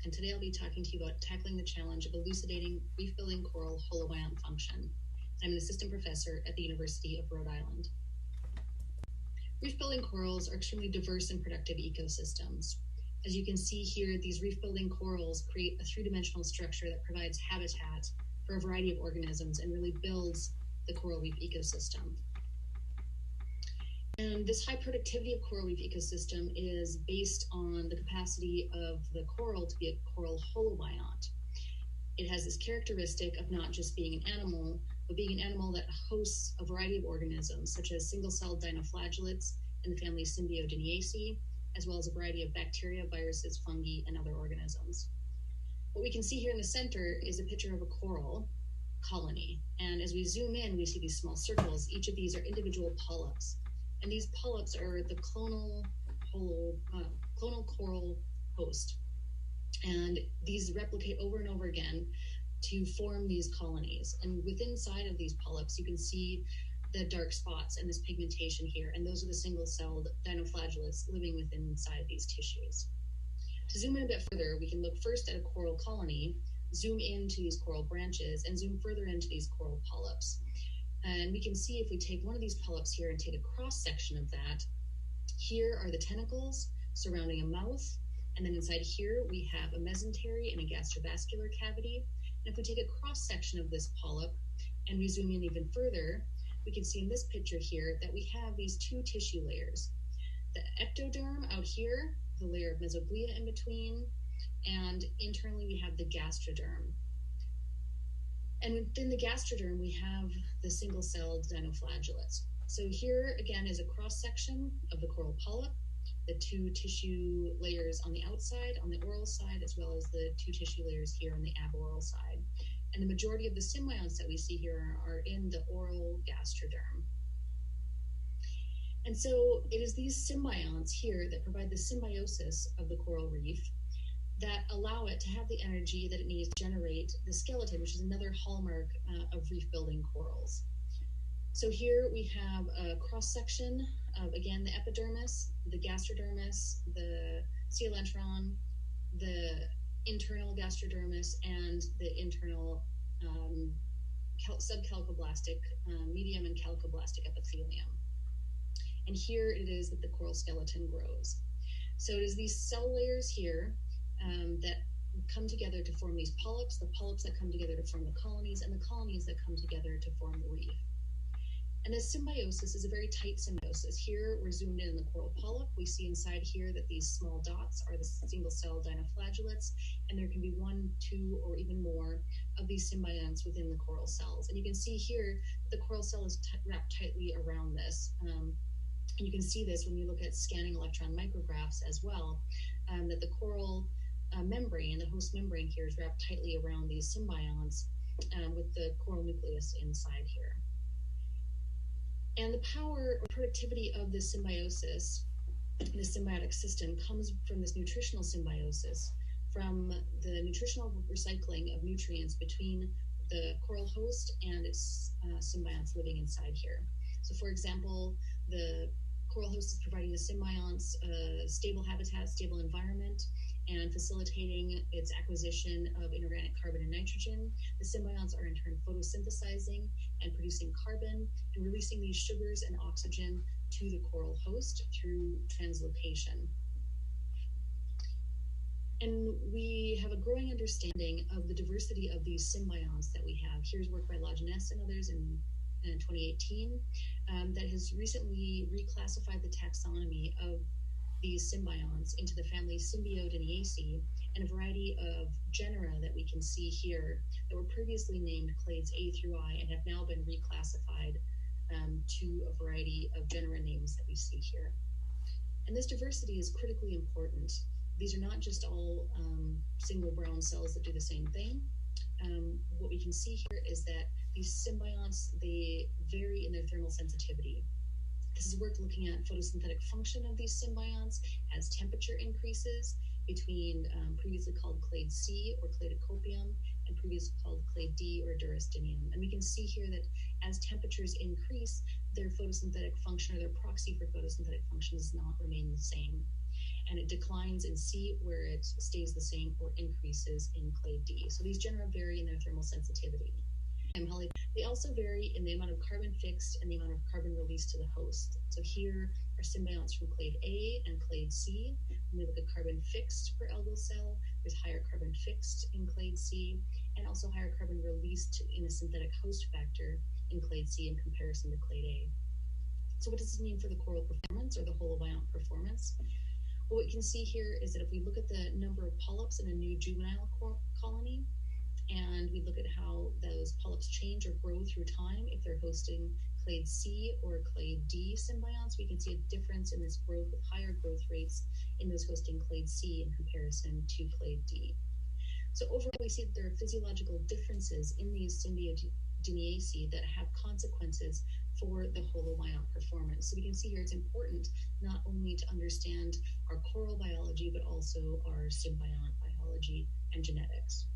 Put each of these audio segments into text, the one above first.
and today I'll be talking to you about tackling the challenge of elucidating reef-building coral holobiont function. I'm an assistant professor at the University of Rhode Island. Reef-building corals are extremely diverse and productive ecosystems. As you can see here, these reef-building corals create a three-dimensional structure that provides habitat for a variety of organisms and really builds the coral reef ecosystem. And this high productivity of coral reef ecosystem is based on the capacity of the coral to be a coral holobiont. It has this characteristic of not just being an animal, but being an animal that hosts a variety of organisms, such as single-celled dinoflagellates in the family SYMBIOTIC, as well as a variety of bacteria, viruses, fungi, and other organisms. What we can see here in the center is a picture of a coral colony. And as we zoom in, we see these small circles. Each of these are individual polyps. And these polyps are the clonal coral host. And these replicate over and over again to form these colonies. And within inside of these polyps, you can see the dark spots and this pigmentation here. And those are the single-celled dinoflagellates living within inside these tissues. To zoom in a bit further, we can look first at a coral colony, zoom into these coral branches, and zoom further into these coral polyps. And we can see if we take one of these polyps here and take a cross-section of that, here are the tentacles surrounding a mouth, and then inside here we have a mesentery and a gastrovascular cavity. And if we take a cross-section of this polyp and we zoom in even further, we can see in this picture here that we have these two tissue layers. The ectoderm out here, the layer of mesoglea in between, and internally we have the gastroderm. And within the gastroderm, we have the single-celled dinoflagellates. So here, again, is a cross-section of the coral polyp, the two tissue layers on the outside, on the oral side, as well as the two tissue layers here on the aboral side. And the majority of the symbionts that we see here are in the oral gastroderm. And so it is these symbionts here that provide the symbiosis of the coral reef that allow it to have the energy that it needs to generate the skeleton, which is another hallmark of reef-building corals. So here we have a cross-section of, again, the epidermis, the gastrodermis, the coelentron, the internal gastrodermis, and the internal subcalicoblastic medium and calicoblastic epithelium. And here it is that the coral skeleton grows. So it is these cell layers here that come together to form these polyps, the polyps that come together to form the colonies, and the colonies that come together to form the reef. And this symbiosis is a very tight symbiosis. Here we're zoomed in the coral polyp. We see inside here that these small dots are the single-cell dinoflagellates, and there can be one, two, or even more of these symbionts within the coral cells. And you can see here that the coral cell is wrapped tightly around this. And you can see this when you look at scanning electron micrographs as well, that the coral membrane, the host membrane here, is wrapped tightly around these symbionts with the coral nucleus inside here. And the power or productivity of this symbiosis, this symbiotic system, comes from this nutritional symbiosis, from the nutritional recycling of nutrients between the coral host and its symbionts living inside here. So for example, the coral host is providing the symbionts a stable habitat, stable environment, and facilitating its acquisition of inorganic carbon and nitrogen. The symbionts are in turn photosynthesizing and producing carbon and releasing these sugars and oxygen to the coral host through translocation. And we have a growing understanding of the diversity of these symbionts that we have. Here's work by Lajeunesse and others in 2018 that has recently reclassified the taxonomy of these symbionts into the family Symbiotidaceae and a variety of genera that we can see here that were previously named clades A through I and have now been reclassified to a variety of genera names that we see here. And this diversity is critically important. These are not just all single brown cells that do the same thing. What we can see here is that these symbionts, they vary in their thermal sensitivity. This is work looking at photosynthetic function of these symbionts as temperature increases between previously called clade C or cladocopium and previously called clade D or durastinium. And we can see here that as temperatures increase, their photosynthetic function or their proxy for photosynthetic function does not remain the same. and it declines in C where it stays the same or increases in clade D. So these genera vary in their thermal sensitivity. They also vary in the amount of carbon fixed and the amount of carbon released to the host. So here are symbionts from clade A and clade C. When we look at carbon fixed per algal cell, there's higher carbon fixed in clade C and also higher carbon released in a synthetic host factor in clade C in comparison to clade A. So what does this mean for the coral performance or the holobiont performance? Well, what you can see here is that if we look at the number of polyps in a new juvenile colony, and we look at how those polyps change or grow through time, if they're hosting clade C or clade D symbionts, we can see a difference in this growth with higher growth rates in those hosting clade C in comparison to clade D. So overall, we see that there are physiological differences in these Symbiodiniaceae that have consequences for the holobiont performance. So we can see here it's important not only to understand our coral biology, but also our symbiont biology and genetics.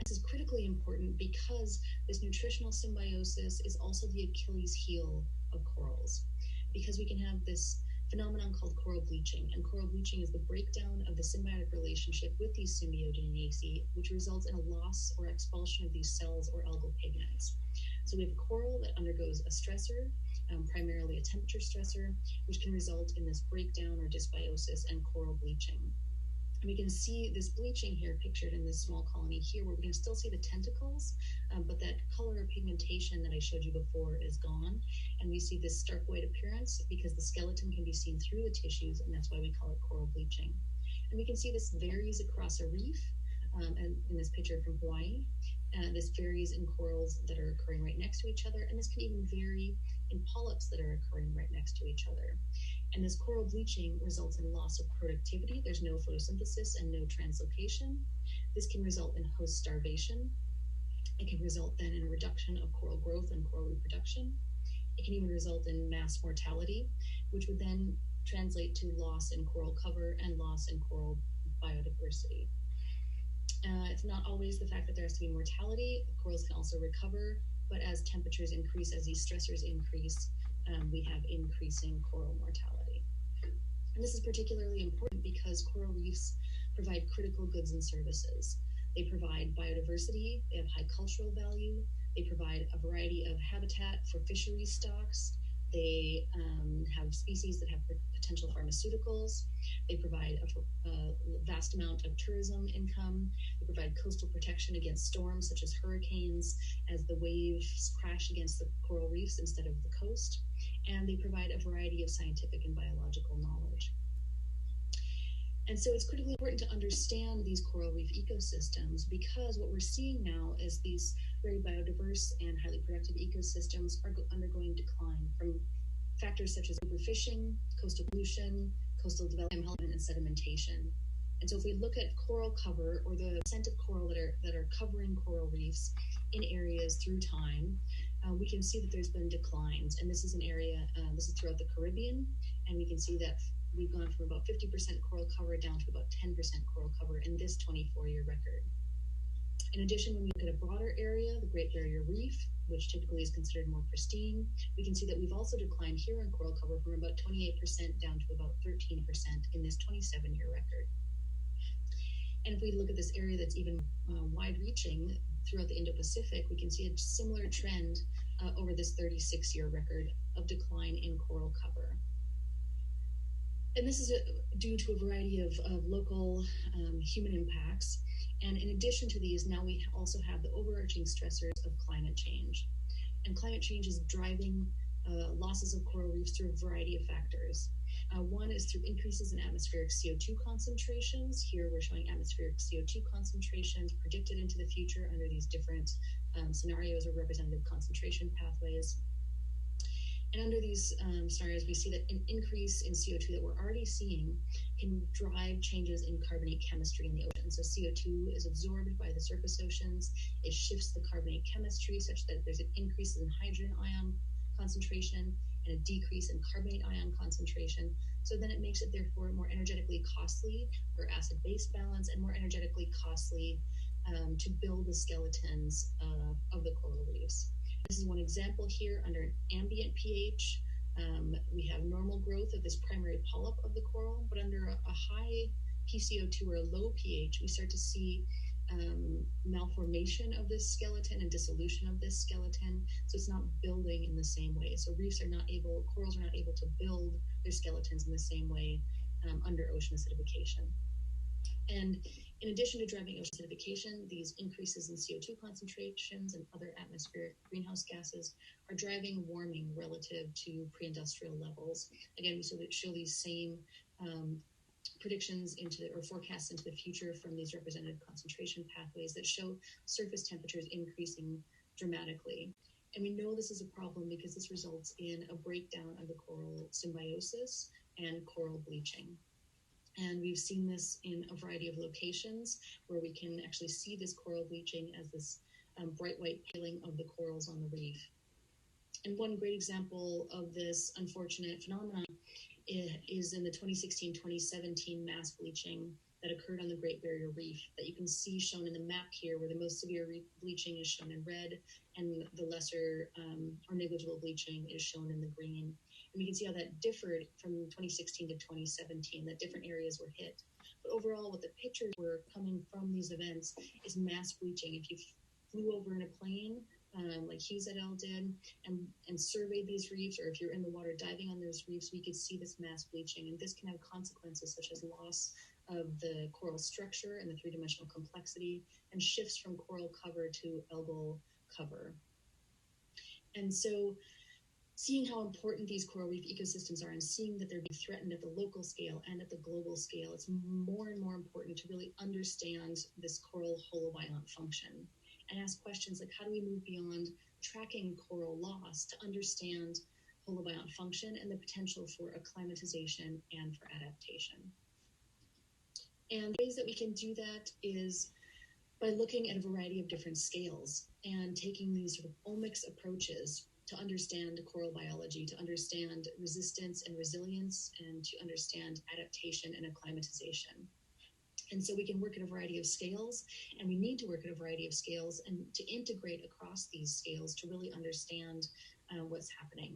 This is critically important because this nutritional symbiosis is also the Achilles heel of corals, because we can have this phenomenon called coral bleaching, and coral bleaching is the breakdown of the symbiotic relationship with these Symbiodiniaceae, which results in a loss or expulsion of these cells or algal pigments. So we have a coral that undergoes a stressor, primarily a temperature stressor, which can result in this breakdown or dysbiosis and coral bleaching. And we can see this bleaching here pictured in this small colony here, where we can still see the tentacles, but that color or pigmentation that I showed you before is gone. And we see this stark white appearance because the skeleton can be seen through the tissues, and that's why we call it coral bleaching. And we can see this varies across a reef, and in this picture from Hawaii. This varies in corals that are occurring right next to each other, and this can even vary in polyps that are occurring right next to each other. And this coral bleaching results in loss of productivity. There's no photosynthesis and no translocation. This can result in host starvation. It can result then in a reduction of coral growth and coral reproduction. It can even result in mass mortality, which would then translate to loss in coral cover and loss in coral biodiversity. It's not always the fact that there has to be mortality. Corals can also recover, but as temperatures increase, as these stressors increase, we have increasing coral mortality. And this is particularly important because coral reefs provide critical goods and services. They provide biodiversity, they have high cultural value, they provide a variety of habitat for fisheries stocks, they have species that have potential pharmaceuticals, they provide a vast amount of tourism income, they provide coastal protection against storms such as hurricanes as the waves crash against the coral reefs instead of the coast, and they provide a variety of scientific and biological knowledge. And so it's critically important to understand these coral reef ecosystems, because what we're seeing now is these very biodiverse and highly productive ecosystems are undergoing decline from factors such as overfishing, coastal pollution, coastal development, and sedimentation. And so if we look at coral cover, or the percent of coral that are covering coral reefs in areas through time, we can see that there's been declines. And this is an area, this is throughout the Caribbean, and we can see that we've gone from about 50% coral cover down to about 10% coral cover in this 24-year record. In addition, when we look at a broader area, the Great Barrier Reef, which typically is considered more pristine, we can see that we've also declined here in coral cover from about 28% down to about 13% in this 27-year record. And if we look at this area that's even wide-reaching throughout the Indo-Pacific, we can see a similar trend over this 36-year record of decline in coral cover. And this is due to a variety of local human impacts. And in addition to these, now we also have the overarching stressors of climate change. And climate change is driving losses of coral reefs through a variety of factors. One is through increases in atmospheric CO2 concentrations. Here we're showing atmospheric CO2 concentrations predicted into the future under these different scenarios or representative concentration pathways. And under these scenarios, we see that an increase in CO2 that we're already seeing can drive changes in carbonate chemistry in the ocean. So CO2 is absorbed by the surface oceans. It shifts the carbonate chemistry such that there's an increase in hydrogen ion concentration and a decrease in carbonate ion concentration. So then it makes it therefore more energetically costly for acid-base balance and more energetically costly to build the skeletons of the coral reefs. This is one example here under an ambient pH. We have normal growth of this primary polyp of the coral, but under a high PCO2 or a low pH, we start to see malformation of this skeleton and dissolution of this skeleton. So it's not building in the same way. So corals are not able to build their skeletons in the same way under ocean acidification. And in addition to driving ocean acidification, these increases in CO2 concentrations and other atmospheric greenhouse gases are driving warming relative to pre-industrial levels. Again, we show these same predictions or forecasts into the future from these representative concentration pathways that show surface temperatures increasing dramatically. And we know this is a problem because this results in a breakdown of the coral symbiosis and coral bleaching. And we've seen this in a variety of locations where we can actually see this coral bleaching as this bright white paling of the corals on the reef. And one great example of this unfortunate phenomenon is in the 2016-2017 mass bleaching that occurred on the Great Barrier Reef that you can see shown in the map here, where the most severe bleaching is shown in red and the lesser or negligible bleaching is shown in the green. And we can see how that differed from 2016 to 2017, that different areas were hit. But overall, what the pictures were coming from these events is mass bleaching. If you flew over in a plane, like Hughes et al. Did, and surveyed these reefs, or if you're in the water diving on those reefs, we could see this mass bleaching. And this can have consequences such as loss of the coral structure and the three-dimensional complexity, and shifts from coral cover to algal cover. And so seeing how important these coral reef ecosystems are and seeing that they're being threatened at the local scale and at the global scale, it's more and more important to really understand this coral holobiont function and ask questions like, how do we move beyond tracking coral loss to understand holobiont function and the potential for acclimatization and for adaptation? And ways that we can do that is by looking at a variety of different scales and taking these sort of omics approaches to understand coral biology, to understand resistance and resilience, and to understand adaptation and acclimatization. And so we can work at a variety of scales, and we need to work at a variety of scales and to integrate across these scales to really understand what's happening.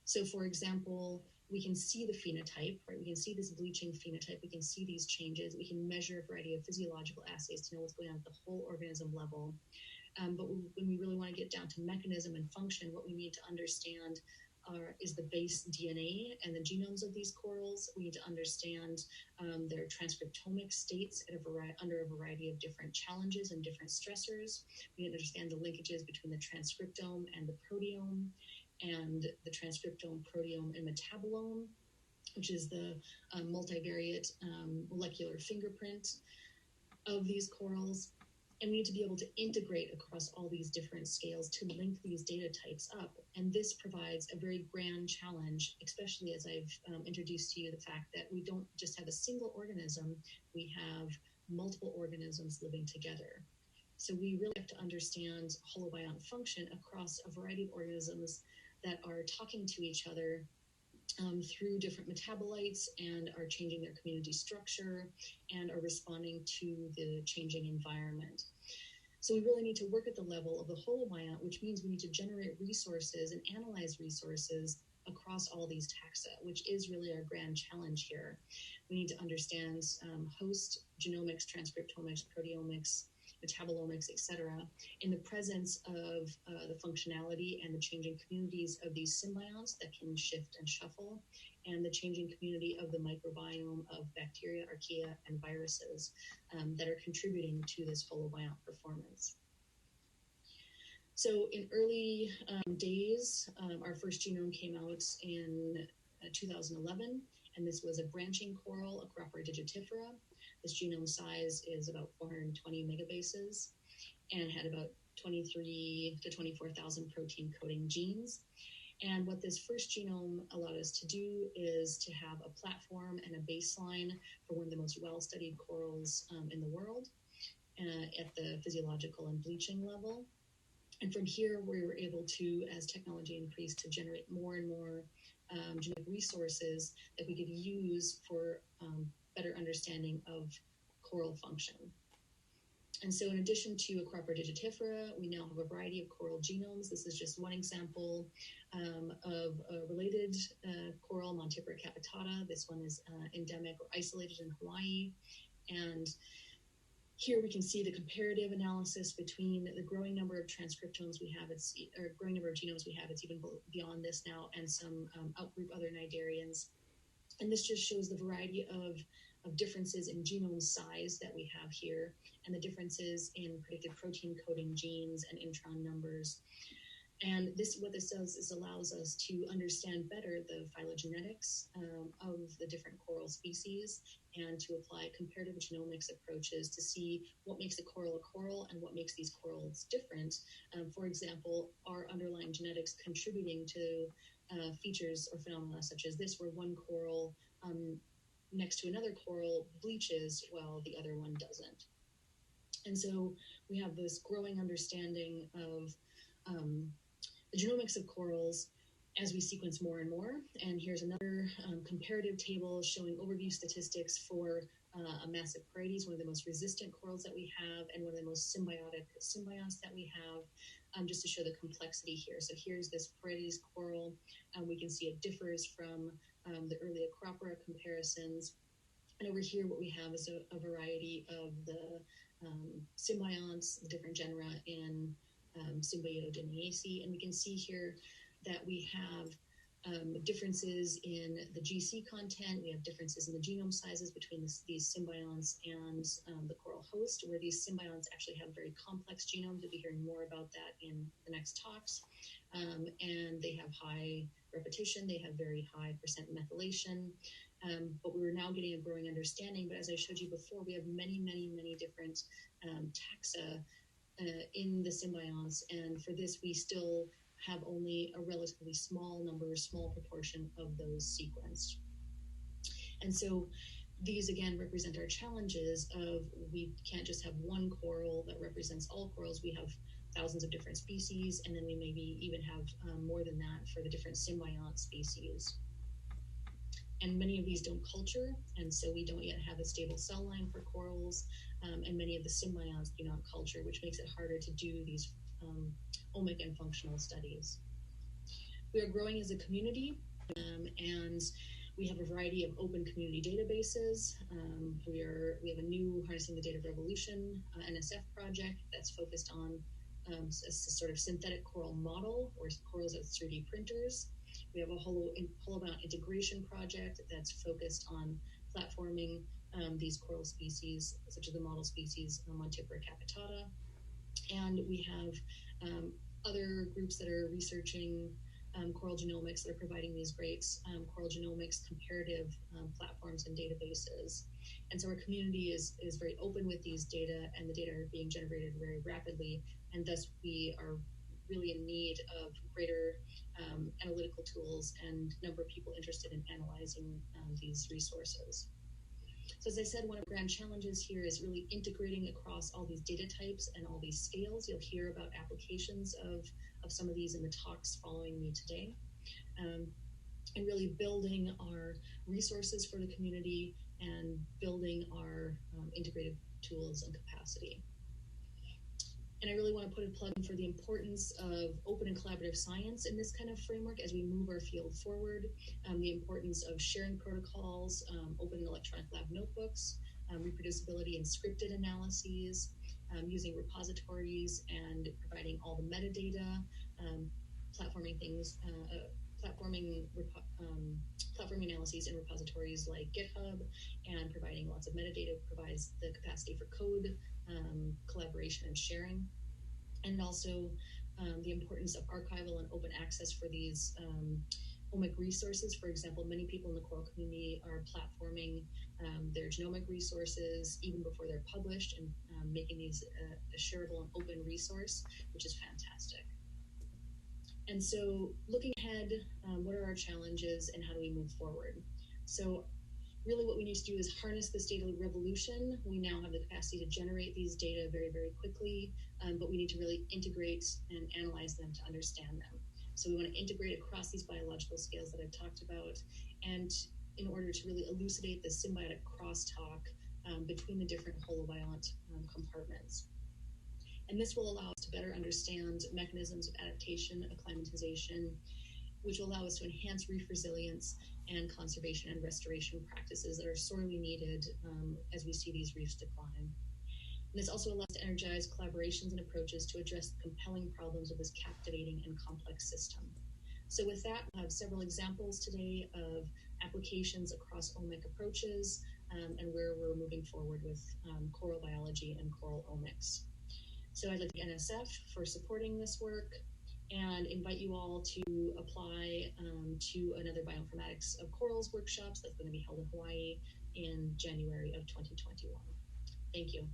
So for example, we can see the phenotype, right? We can see this bleaching phenotype. We can see these changes. We can measure a variety of physiological assays to know what's going on at the whole organism level. But when we really want to get down to mechanism and function, what we need to understand is the base DNA and the genomes of these corals. We need to understand their transcriptomic states under a variety of different challenges and different stressors. We need to understand the linkages between the transcriptome and the proteome, and the transcriptome, proteome, and metabolome, which is the multivariate molecular fingerprint of these corals. And we need to be able to integrate across all these different scales to link these data types up. And this provides a very grand challenge, especially as I've introduced to you the fact that we don't just have a single organism, we have multiple organisms living together. So we really have to understand holobiont function across a variety of organisms that are talking to each other through different metabolites and are changing their community structure and are responding to the changing environment. So we really need to work at the level of the holobiont, which means we need to generate resources and analyze resources across all these taxa, which is really our grand challenge here. We need to understand host genomics, transcriptomics, proteomics, metabolomics, etc., in the presence of the functionality and the changing communities of these symbionts that can shift and shuffle, and the changing community of the microbiome of bacteria, archaea, and viruses that are contributing to this holobiont performance. So in early days, our first genome came out in 2011, and this was a branching coral, Acropora digitifera. This genome size is about 420 megabases and had about 23 to 24,000 protein coding genes. And what this first genome allowed us to do is to have a platform and a baseline for one of the most well-studied corals in the world at the physiological and bleaching level. And from here, we were able to, as technology increased, to generate more and more genetic resources that we could use for better understanding of coral function. And so in addition to Acropora digitifera, we now have a variety of coral genomes. This is just one example of a related coral, Montipora capitata. This one is endemic or isolated in Hawaii. And here we can see the comparative analysis between the growing number of transcriptomes we have, or growing number of genomes we have, it's even beyond this now, and some outgroup other cnidarians. And this just shows the variety of differences in genome size that we have here, and the differences in predicted protein coding genes and intron numbers. And what this does is allows us to understand better the phylogenetics of the different coral species, and to apply comparative genomics approaches to see what makes a coral and what makes these corals different. For example, are underlying genetics contributing to features or phenomena such as this, where one coral next to another coral bleaches while the other one doesn't. And so we have this growing understanding of the genomics of corals as we sequence more and more. And here's another comparative table showing overview statistics for a massive Parietes, one of the most resistant corals that we have, and one of the most symbiotic symbionts that we have, just to show the complexity here. So here's this Parietes coral. We can see it differs from the early Acropora comparisons. And over here, what we have is a variety of the symbionts, the different genera in Symbiotidinaceae. And we can see here that we have differences in the GC content. We have differences in the genome sizes between these symbionts and the coral host, where these symbionts actually have very complex genomes. We'll be hearing more about that in the next talks. And they have high repetition. They have very high percent methylation. But we're now getting a growing understanding. But as I showed you before, we have many, many, many different taxa in the symbionts. And for this, we still have only a relatively small proportion of those sequenced. And so these, again, represent our challenges of we can't just have one coral that represents all corals. We have thousands of different species, and then we maybe even have more than that for the different symbiont species. And many of these don't culture, and so we don't yet have a stable cell line for corals, and many of the symbionts do not culture, which makes it harder to do these omic and functional studies. We are growing as a community, and we have a variety of open community databases. We have a new Harnessing the Data Revolution NSF project that's focused on a sort of synthetic coral model, or corals as 3D printers. We have a HOLOBIONT integration project that's focused on platforming these coral species, such as the model species Montipora capitata. And we have other groups that are researching coral genomics that are providing these great coral genomics comparative platforms and databases. And so our community is very open with these data, and the data are being generated very rapidly, and thus we are really in need of greater analytical tools and number of people interested in analyzing these resources. So as I said, one of the grand challenges here is really integrating across all these data types and all these scales. You'll hear about applications of some of these in the talks following me today. And really building our resources for the community and building our integrated tools and capacity. And I really want to put a plug in for the importance of open and collaborative science in this kind of framework as we move our field forward, the importance of sharing protocols, open electronic lab notebooks, reproducibility and scripted analyses, using repositories and providing all the metadata, platforming things, platforming analyses in repositories like GitHub, and providing lots of metadata provides the capacity for code collaboration and sharing, and also the importance of archival and open access for these omic resources. For example, many people in the coral community are platforming their genomic resources even before they're published, and making these a shareable and open resource, which is fantastic. And so looking ahead, what are our challenges and how do we move forward? So really what we need to do is harness this data revolution. We now have the capacity to generate these data very, very quickly, but we need to really integrate and analyze them to understand them. So we want to integrate across these biological scales that I've talked about, and in order to really elucidate the symbiotic crosstalk between the different holobiont compartments. And this will allow us to better understand mechanisms of adaptation, acclimatization, which will allow us to enhance reef resilience and conservation and restoration practices that are sorely needed as we see these reefs decline. And this also allows us to energize collaborations and approaches to address the compelling problems of this captivating and complex system. So with that, I have several examples today of applications across Omics Approaches and where we're moving forward with coral biology and coral omics. So I'd like to thank NSF for supporting this work and invite you all to apply to another bioinformatics of corals workshops that's going to be held in Hawaii in January of 2021. Thank you.